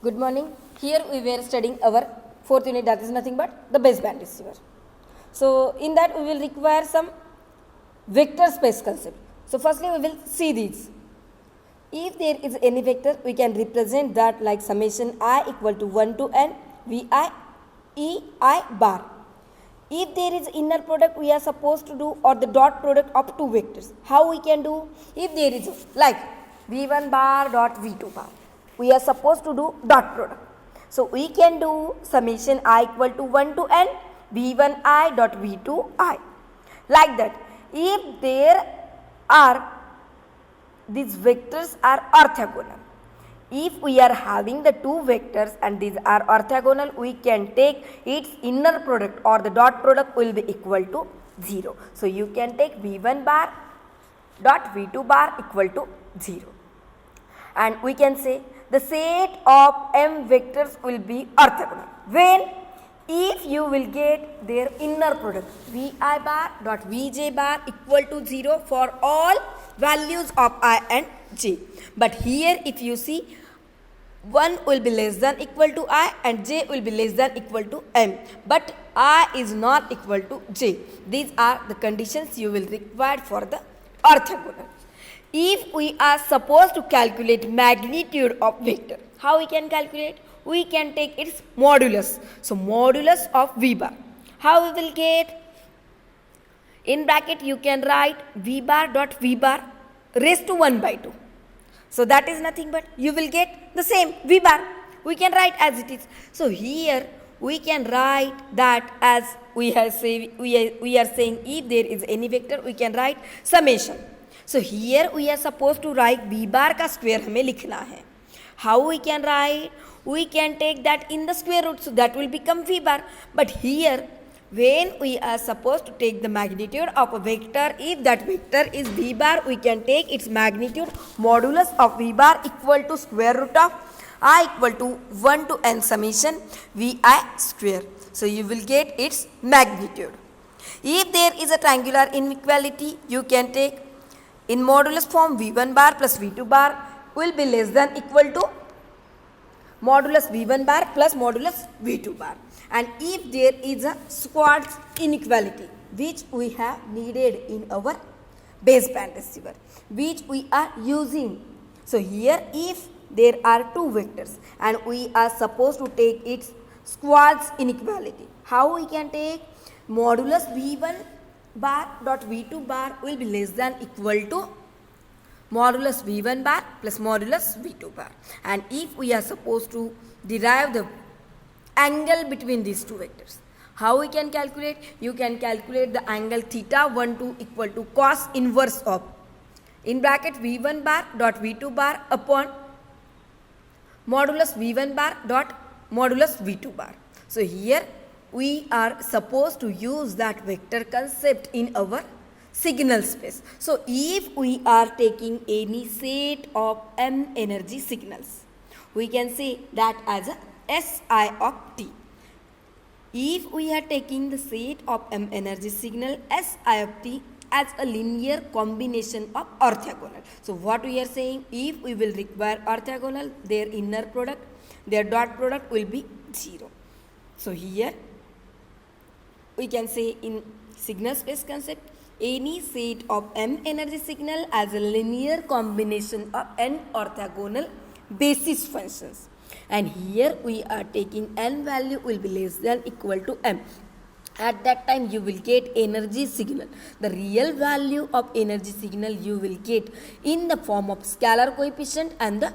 Good morning. Here we were studying our fourth unit, that is nothing but the baseband receiver. So in that we will require some vector space concept. So firstly we will see these. If there is any vector, we can represent that like summation I equal to 1 to n vi e I bar. If there is inner product, we are supposed to do or the dot product of two vectors. How we can do? If there is like v1 bar dot v2 bar, we are supposed to do dot product. So we can do summation I equal to 1 to n v1 I dot v2 I. Like that. If there are these vectors are orthogonal. If we are having the two vectors and these are orthogonal, we can take its inner product or the dot product will be equal to 0. So you can take v1 bar dot v2 bar equal to 0. And we can say the set of m vectors will be orthogonal. When? If you will get their inner product vi bar dot vj bar equal to 0 for all values of I and j. But here if you see, 1 will be less than equal to I and j will be less than equal to m. But I is not equal to j. These are the conditions you will require for the orthogonal. If we are supposed to calculate magnitude of vector, how we can calculate? We can take its modulus. So modulus of v bar. How we will get? In bracket you can write v bar dot v bar raised to 1 by 2. So that is nothing but you will get the same v bar. We can write as it is. So here we can write that as we are saying if there is any vector, we can write summation. So here we are supposed to write v bar का square हमें लिखना है. How we can write? We can take that in the square root, so that will become v bar. But here when we are supposed to take the magnitude of a vector, if that vector is v bar, we can take its magnitude modulus of v bar equal to square root of I equal to 1 to n summation vi square. So you will get its magnitude. If there is a triangular inequality, you can take in modulus form v1 bar plus v2 bar will be less than equal to modulus v1 bar plus modulus v2 bar. And if there is a Schwarz inequality, which we have needed in our baseband receiver, which we are using. So here if there are two vectors and we are supposed to take its Schwarz inequality, how we can take? Modulus v1 bar dot v2 bar will be less than equal to modulus v1 bar plus modulus v2 bar. And if we are supposed to derive the angle between these two vectors, how we can calculate? You can calculate the angle theta 1 2 equal to cos inverse of in bracket v1 bar dot v2 bar upon modulus v1 bar dot modulus v2 bar. So here we are supposed to use that vector concept in our signal space. So if we are taking any set of m energy signals, we can say that as a Si of t. If we are taking the set of m energy signal Si of t as a linear combination of orthogonal. So what we are saying, if we will require orthogonal, their inner product, their dot product will be 0. So here we can say in signal space concept, any set of m energy signal as a linear combination of n orthogonal basis functions. And here we are taking n value will be less than equal to m. At that time you will get energy signal. The real value of energy signal you will get in the form of scalar coefficient and the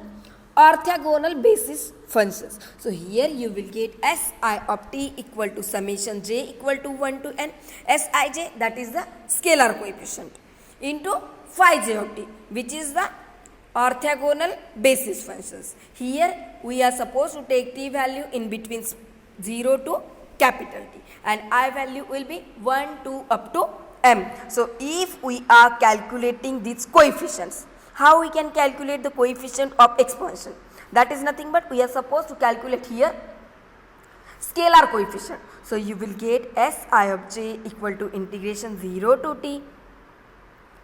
orthogonal basis functions. So here you will get Si of t equal to summation j equal to 1 to n Sij, that is the scalar coefficient, into phi j of t, which is the orthogonal basis functions. Here we are supposed to take t value in between 0 to capital T and I value will be 1 2 up to m. So if we are calculating these coefficients, how we can calculate the coefficient of expansion? That is nothing but we are supposed to calculate here scalar coefficient. So you will get Si of j equal to integration 0 to t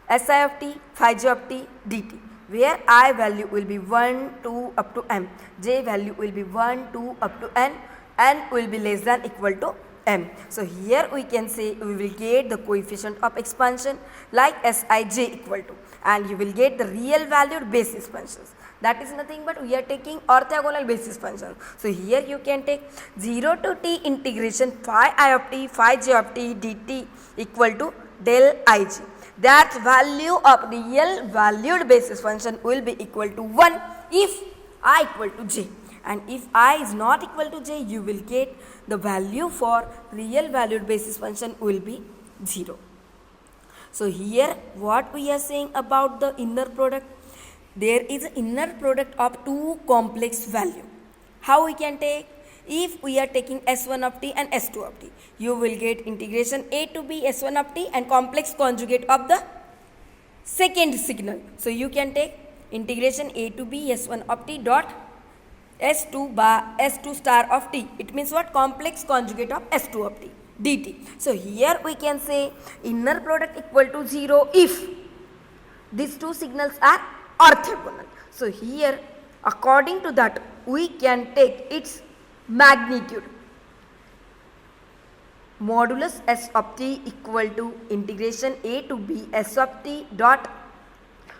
Si of t phi j of t dt, where I value will be 1, 2 up to m, j value will be 1, 2 up to n will be less than equal to m. So here we can say we will get the coefficient of expansion like Sij equal to, and you will get the real valued basis functions. That is nothing but we are taking orthogonal basis function. So here you can take 0 to t integration phi I of t phi j of t dt equal to del ij. That value of real valued basis function will be equal to 1 if I equal to j, and if I is not equal to j, you will get the value for real valued basis function will be 0. So here what we are saying about the inner product, there is an inner product of two complex value. How we can take? If we are taking s1 of t and s2 of t, you will get integration a to b s1 of t and complex conjugate of the second signal. So you can take integration a to b s1 of t dot s2 by s2 star of t. It means what? Complex conjugate of s2 of t dt. So here we can say inner product equal to 0 if these two signals are orthogonal. So here according to that we can take its magnitude. Modulus s of t equal to integration a to b s of t dot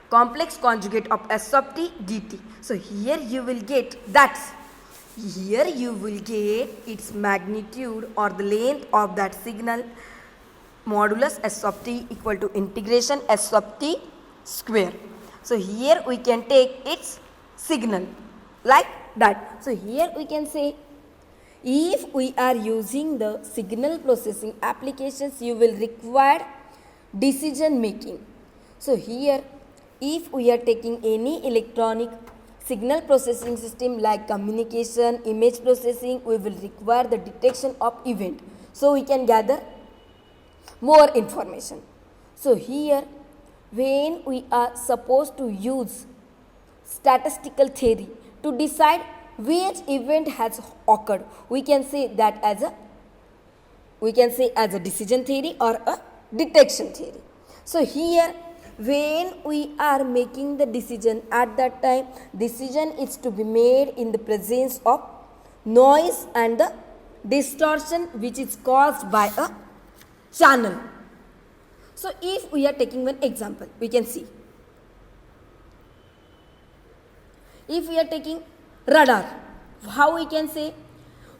complex conjugate of s of t dt. So here you will get that. Here you will get its magnitude or the length of that signal. Modulus s of t equal to integration s of t square. So here we can take its signal like that. So here we can say if we are using the signal processing applications, you will require decision making. So here if we are taking any electronic signal processing system like communication, image processing, we will require the detection of event. So we can gather more information. So here when we are supposed to use statistical theory to decide which event has occurred, we can say that as a decision theory or a detection theory. So here when we are making the decision, at that time decision is to be made in the presence of noise and the distortion which is caused by a channel. So if we are taking one example, we can see if we are taking radar, how we can say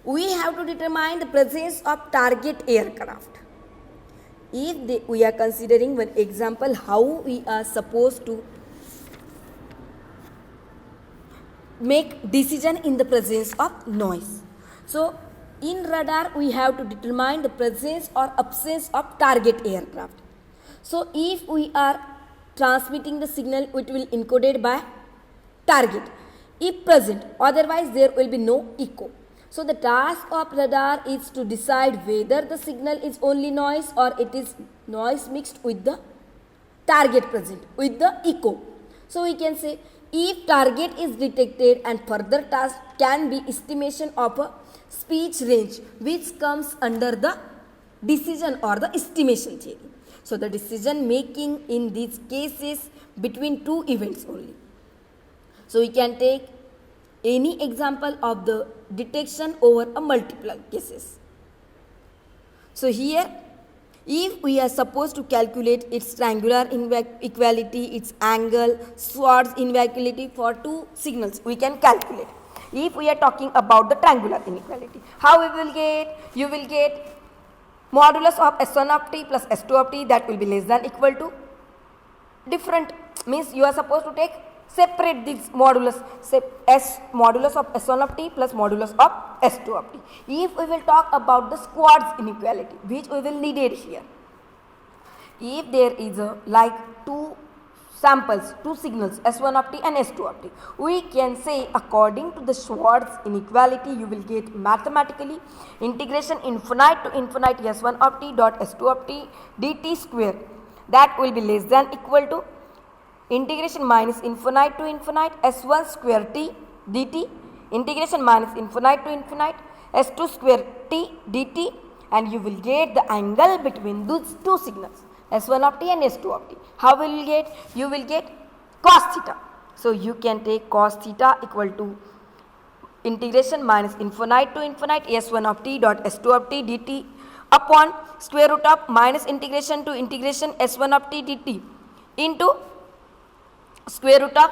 we have to determine the presence of target aircraft. If we are considering one example how we are supposed to make decision in the presence of noise. So in radar we have to determine the presence or absence of target aircraft. So if we are transmitting the signal, it will encoded by target if present, otherwise there will be no echo. So the task of radar is to decide whether the signal is only noise or it is noise mixed with the target present with the echo. So we can say if target is detected, and further task can be estimation of a speech range which comes under the decision or the estimation theory. So the decision making in these cases between two events only. So we can take any example of the detection over a multiple cases. So here if we are supposed to calculate its triangular equality, its angle, Schwarz inequality for two signals, we can calculate. If we are talking about the triangular inequality, how we will get? You will get modulus of s1 of t plus s2 of t, that will be less than equal to different, means you are supposed to take separate this modulus, say modulus of s1 of t plus modulus of s2 of t. If we will talk about the Schwarz inequality, which we will need it here, if there is a like two samples, two signals s1 of t and s2 of t, we can say according to the Schwarz inequality you will get mathematically integration infinite to infinite s1 of t dot s2 of t dt square, that will be less than equal to integration minus infinite to infinite s1 square t dt integration minus infinite to infinite s2 square t dt, and you will get the angle between those two signals s1 of t and s2 of t. How will you get? You will get cos theta. So you can take cos theta equal to integration minus infinite to infinite s1 of t dot s2 of t dt upon square root of minus integration to integration s1 of t dt into square root of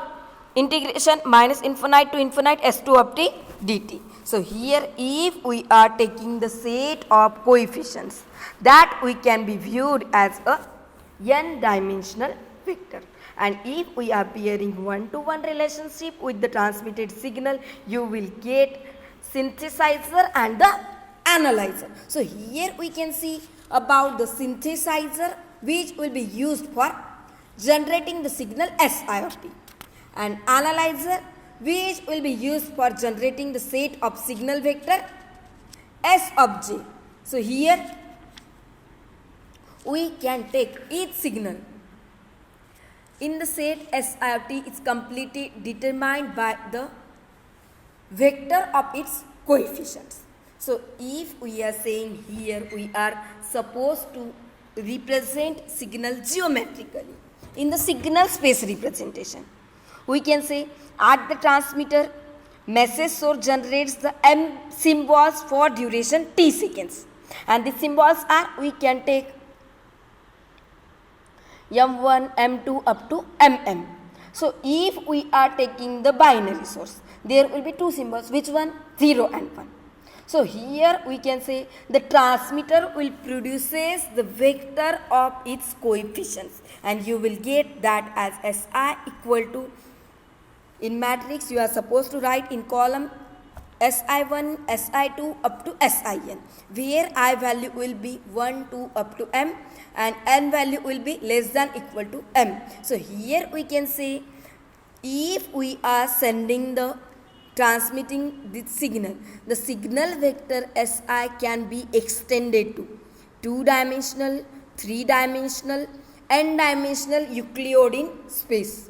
integration minus infinite to infinite s2 of t dt. So here if we are taking the set of coefficients, that we can be viewed as a n dimensional vector, and if we are pairing one-to-one relationship with the transmitted signal, you will get synthesizer and the analyzer. So here we can see about the synthesizer, which will be used for generating the signal Si of t, and analyzer, which will be used for generating the set of signal vector S of j. So here we can take each signal in the set Si of t is completely determined by the vector of its coefficients. So if we are saying here we are supposed to represent signal geometrically in the signal space representation, we can say at the transmitter, message source generates the m symbols for duration t seconds, and the symbols are, we can take m1, m2 up to mm. So if we are taking the binary source, there will be two symbols, which one? 0 and 1. So here we can say the transmitter will produces the vector of its coefficients, and you will get that as Si equal to, in matrix you are supposed to write in column Si1, Si2 up to Sin, where I value will be 1, 2 up to m, and n value will be less than equal to m. So here we can say if we are sending the transmitting the signal vector Si can be extended to 2-dimensional, 3-dimensional, n-dimensional Euclidean space.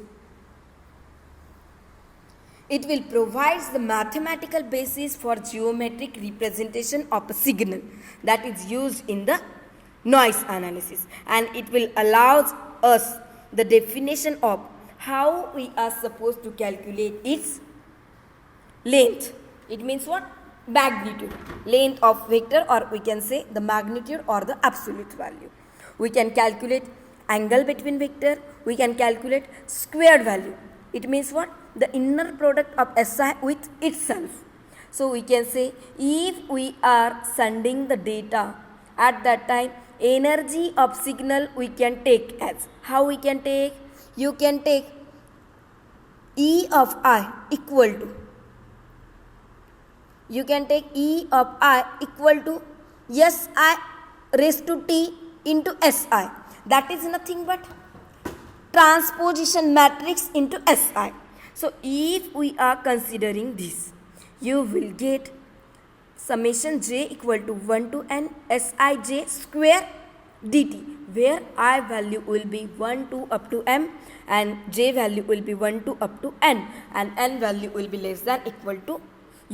It will provide the mathematical basis for geometric representation of a signal that is used in the noise analysis, and it will allow us the definition of how we are supposed to calculate its length. It means what? Magnitude, length of vector, or we can say the magnitude or the absolute value. We can calculate angle between vector, we can calculate squared value. It means what? The inner product of Si with itself. So we can say if we are sending the data, at that time energy of signal we can take as, how we can take? You can take E of I equal to, you can take E of I equal to Si raised to t into Si. That is nothing but transposition matrix into Si. So if we are considering this, you will get summation j equal to 1 to n Sij square dt, where I value will be 1 to up to m, and j value will be 1 to up to n, and n value will be less than equal to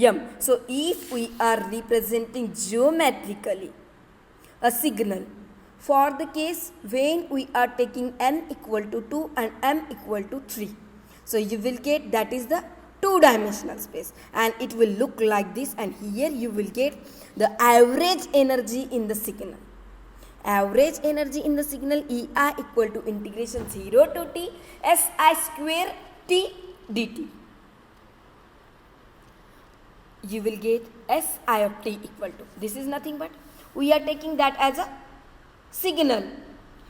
m. So if we are representing geometrically a signal for the case when we are taking n equal to 2 and m equal to 3, so you will get that is the 2-dimensional space, and it will look like this, and here you will get the average energy in the signal. Average energy in the signal Ei equal to integration 0 to t Si square t dt. You will get Si of t equal to, this is nothing but we are taking that as a signal.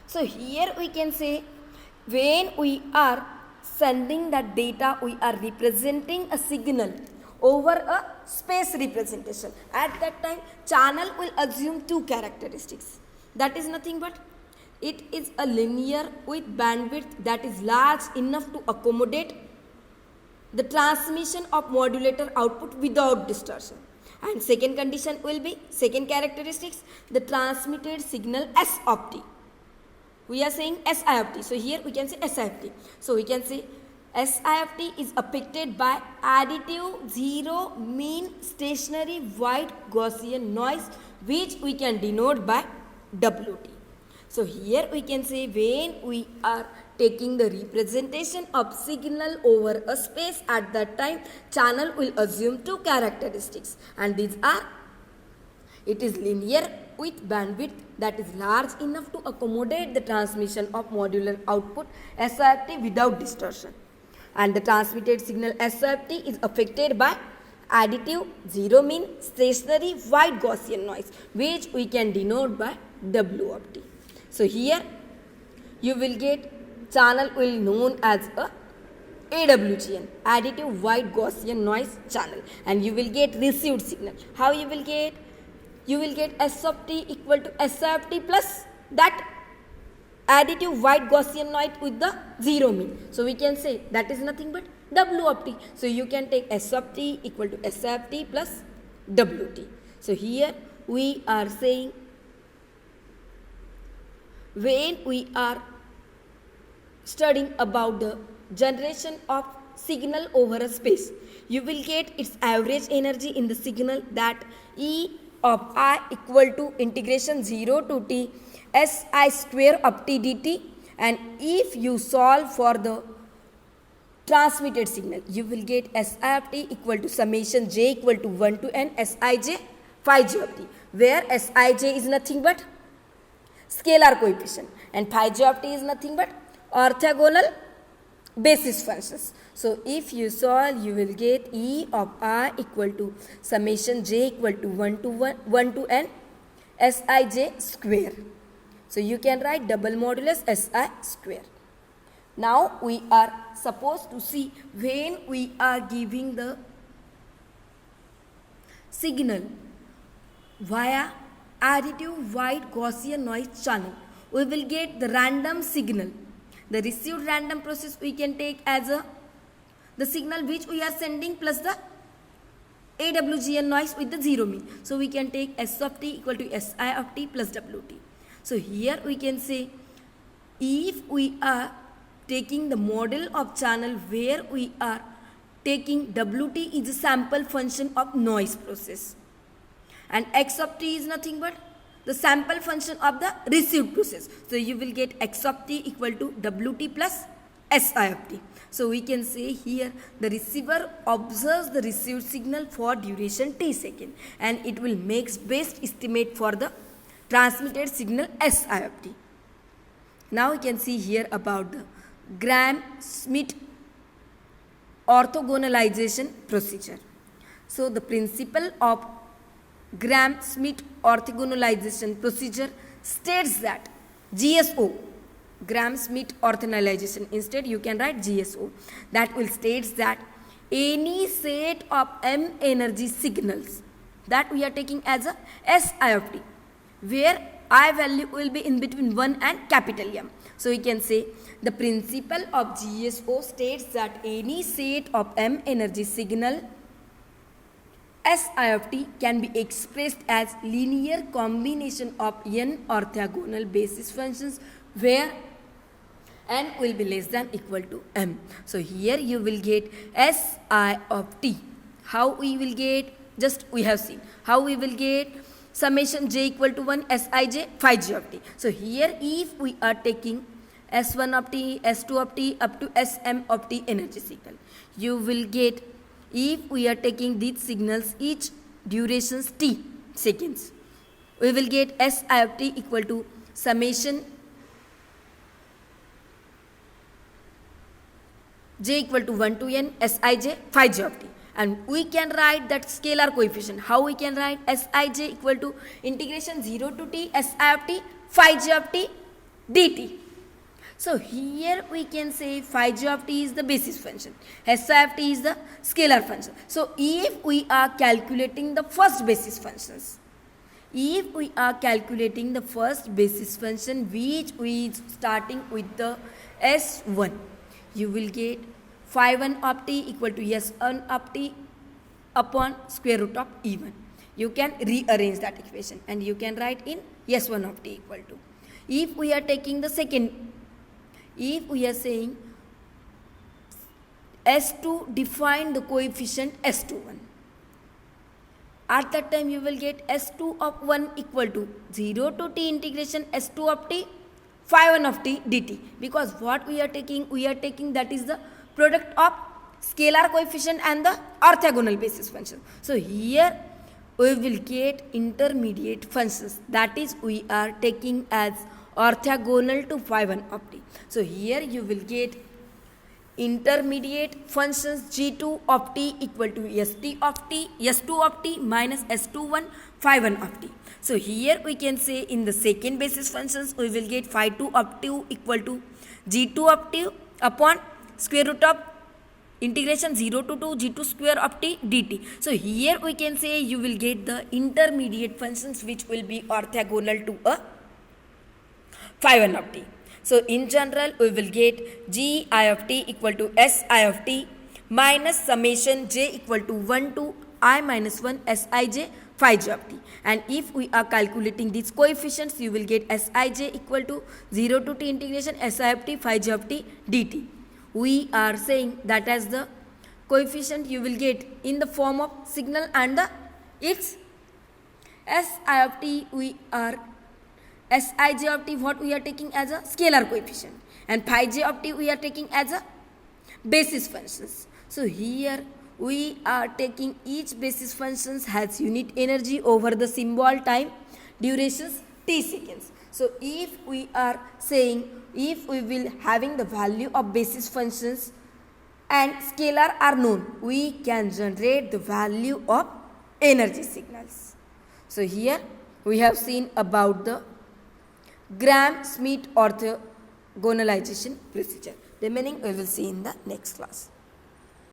So here we can say when we are sending that data, we are representing a signal over a space representation. At that time channel will assume two characteristics. That is nothing but it is a linear with bandwidth that is large enough to accommodate the transmission of modulator output without distortion. And second condition will be, second characteristics, the transmitted signal S of t. We are saying Si of t. So here we can say Si of t. So we can say Si of t is affected by additive zero mean stationary white Gaussian noise, which we can denote by Wt. So here we can say when we are taking the representation of signal over a space at that time, channel will assume two characteristics, and these are: it is linear with bandwidth that is large enough to accommodate the transmission of modular output SIFT without distortion, and the transmitted signal SIFT is affected by additive, zero mean, stationary, white Gaussian noise, which we can denote by W of t. So here you will get channel will known as a AWGN, additive white Gaussian noise channel, and you will get received signal. How you will get? You will get S of t equal to S of t plus that additive white Gaussian noise with the zero mean. So we can say that is nothing but W of t. So you can take S of t equal to S of t plus Wt. So here we are saying, when we are studying about the generation of signal over a space, you will get its average energy in the signal, that E of I equal to integration 0 to t Si square of t dt, and if you solve for the transmitted signal, you will get Si of t equal to summation j equal to 1 to n Sij phi j of t, where Sij is nothing but scalar coefficient and phi j of t is nothing but orthogonal basis functions. So if you solve, you will get E of I equal to summation j equal to 1 to n Sij square. So you can write double modulus Si square. Now we are supposed to see, when we are giving the signal via additive white Gaussian noise channel, we will get the random signal. The received random process we can take as the signal which we are sending plus the AWGN noise with the zero mean. So we can take S of t equal to Si of t plus Wt. So here we can say, if we are taking the model of channel where we are taking Wt is a sample function of noise process, and X of t is nothing but the sample function of the received process. So you will get X of t equal to Wt plus Si of t. So we can say here, the receiver observes the received signal for duration t second, and it will make best estimate for the transmitted signal Si of t. Now we can see here about the Gram-Schmidt orthogonalization procedure. So the principle of Gram-Schmidt orthogonalization procedure states that GSO, Gram-Schmidt orthogonalization, instead you can write GSO, that will states that any set of M energy signals that we are taking as a Si of t, where I value will be in between 1 and capital M. So we can say the principle of GSO states that any set of M energy signal Si of t can be expressed as linear combination of n orthogonal basis functions where n will be less than equal to m. So here you will get Si of t. How we will get? Just we have seen. How we will get? Summation j equal to 1 Sij phi j of t. So here if we are taking S1 of t, S2 of t up to Sm of t energy signal, you will get, if we are taking these signals each durations t seconds, we will get Si of t equal to summation j equal to 1 to n Sij phi j of t. And we can write that scalar coefficient. How we can write? Sij equal to integration 0 to t Si of t phi j of t dt. So here we can say phi j of t is the basis function, Si of t is the scalar function. So if we are calculating the first basis functions, if we are calculating the first basis function which is starting with the S1, you will get phi 1 of t equal to S1 of t upon square root of E1. You can rearrange that equation and you can write in S1 of t equal to. If we are taking the second, if we are saying S2 define the coefficient S21, at that time you will get S2 of 1 equal to 0 to t integration S2 of t phi 1 of t dt, because what we are taking that is the product of scalar coefficient and the orthogonal basis function. So here we will get intermediate functions, that is we are taking as orthogonal to phi 1 of t. So here you will get intermediate functions g2 of t equal to s2 of t minus s21 phi 1 of t. So here we can say in the second basis functions we will get phi 2 of t equal to g2 of t upon square root of integration 0 to 2 g2 square of t dt. So here we can say you will get the intermediate functions which will be orthogonal to a phi 1 of t. So in general we will get g I of t equal to s I of t minus summation j equal to 1 to I minus 1 sij phi j of t. And if we are calculating these coefficients, you will get sij equal to 0 to t integration si of t phi j of t dt. We are saying that as the coefficient you will get in the form of signal and the its si of t we are sij of t what we are taking as a scalar coefficient, and phi j of t we are taking as a basis functions. So here we are taking each basis functions has unit energy over the symbol time durations t seconds. So if we are saying if we will having the value of basis functions and scalar are known, we can generate the value of energy signals. So here we have seen about the Gram-Schmidt orthogonalization procedure. Remaining we will see in the next class.